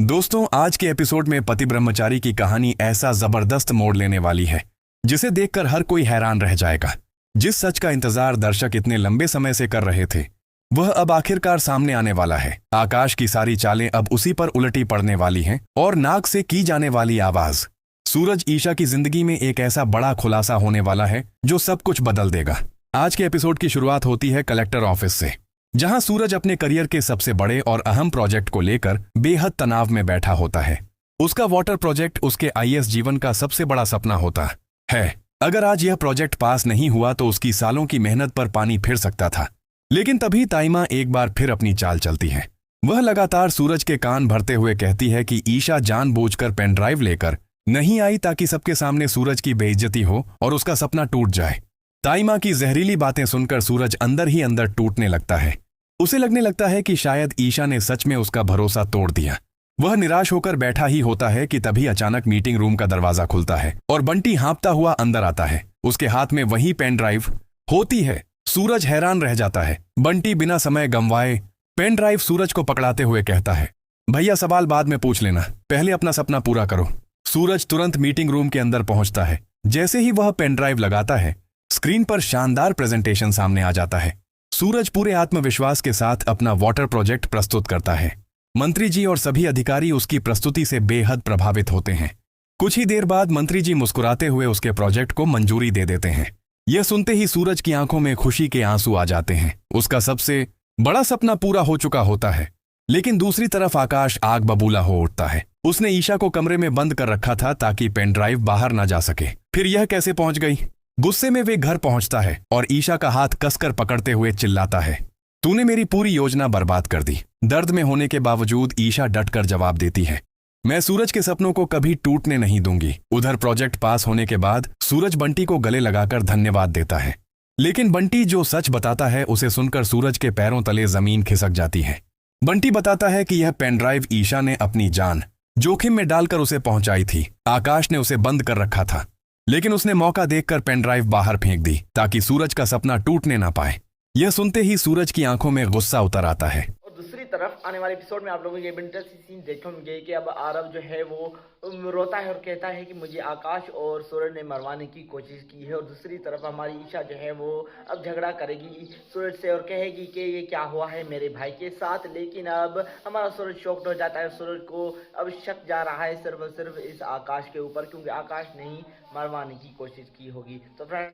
दोस्तों, आज के एपिसोड में पति ब्रह्मचारी की कहानी ऐसा जबरदस्त मोड़ लेने वाली है जिसे देखकर हर कोई हैरान रह जाएगा। जिस सच का इंतजार दर्शक इतने लंबे समय से कर रहे थे वह अब आखिरकार सामने आने वाला है। आकाश की सारी चालें अब उसी पर उलटी पड़ने वाली हैं और नाक से की जाने वाली आवाज सूरज ईशा की जिंदगी में एक ऐसा बड़ा खुलासा होने वाला है जो सब कुछ बदल देगा। आज के एपिसोड की शुरुआत होती है कलेक्टर ऑफिस से, जहां सूरज अपने करियर के सबसे बड़े और अहम प्रोजेक्ट को लेकर बेहद तनाव में बैठा होता है। उसका वाटर प्रोजेक्ट उसके आईएएस जीवन का सबसे बड़ा सपना होता है। अगर आज यह प्रोजेक्ट पास नहीं हुआ तो उसकी सालों की मेहनत पर पानी फिर सकता था। लेकिन तभी ताइमा एक बार फिर अपनी चाल चलती है। वह लगातार सूरज के कान भरते हुए कहती है कि ईशा जानबूझकर पेन ड्राइव लेकर नहीं आई ताकि सबके सामने सूरज की बेइज्जती हो और उसका सपना टूट जाए। ताइमा की जहरीली बातें सुनकर सूरज अंदर ही अंदर टूटने लगता है। उसे लगने लगता है कि शायद ईशा ने सच में उसका भरोसा तोड़ दिया। वह निराश होकर बैठा ही होता है कि तभी अचानक मीटिंग रूम का दरवाजा खुलता है और बंटी हाँफता हुआ अंदर आता है। उसके हाथ में वही पेन ड्राइव होती है। सूरज हैरान रह जाता है। बंटी बिना समय गंवाए पेन ड्राइव सूरज को पकड़ाते हुए कहता है, भैया सवाल बाद में पूछ लेना, पहले अपना सपना पूरा करो। सूरज तुरंत मीटिंग रूम के अंदर पहुंचता है। जैसे ही वह पेन ड्राइव लगाता है स्क्रीन पर शानदार प्रेजेंटेशन सामने आ जाता है। सूरज पूरे आत्मविश्वास के साथ अपना वाटर प्रोजेक्ट प्रस्तुत करता है। मंत्री जी और सभी अधिकारी उसकी प्रस्तुति से बेहद प्रभावित होते हैं। कुछ ही देर बाद मंत्री जी मुस्कुराते हुए उसके प्रोजेक्ट को मंजूरी दे देते हैं। यह सुनते ही सूरज की आंखों में खुशी के आंसू आ जाते हैं। उसका सबसे बड़ा सपना पूरा हो चुका होता है। लेकिन दूसरी तरफ आकाश आग बबूला हो उठता है। उसने ईशा को कमरे में बंद कर रखा था ताकि पेन ड्राइव बाहर ना जा सके। फिर यह कैसे पहुंच गई? गुस्से में वे घर पहुंचता है और ईशा का हाथ कसकर पकड़ते हुए चिल्लाता है, तूने मेरी पूरी योजना बर्बाद कर दी। दर्द में होने के बावजूद ईशा डटकर जवाब देती है, मैं सूरज के सपनों को कभी टूटने नहीं दूंगी। उधर प्रोजेक्ट पास होने के बाद सूरज बंटी को गले लगाकर धन्यवाद देता है। लेकिन बंटी जो सच बताता है उसे सुनकर सूरज के पैरों तले जमीन खिसक जाती है। बंटी बताता है कि यह पेन ड्राइव ईशा ने अपनी जान जोखिम में डालकर उसे पहुंचाई थी। आकाश ने उसे बंद कर रखा था, लेकिन उसने मौका देखकर पेन ड्राइव बाहर फेंक दी ताकि सूरज का सपना टूटने ना पाए। यह सुनते ही सूरज की आंखों में गुस्सा उतर आता है। और दूसरी तरफ आने वाले एपिसोड में आप लोगों को ये भी इंटरेस्टिंग सीन देखने को मिलेगी कि अब आरव जो है वो रोता है और कहता है कि मुझे आकाश और सूरज ने मरवाने की कोशिश की है। और दूसरी तरफ हमारी ईशा जो है वो अब झगड़ा करेगी सूरज से और कहेगी कि ये क्या हुआ है मेरे भाई के साथ। लेकिन अब हमारा सूरज शॉक्ड हो जाता है। सूरज को अब शक जा रहा है सिर्फ और सिर्फ इस आकाश के ऊपर, क्योंकि आकाश ने ही मरवाने की कोशिश की होगी। तो फ्रेंड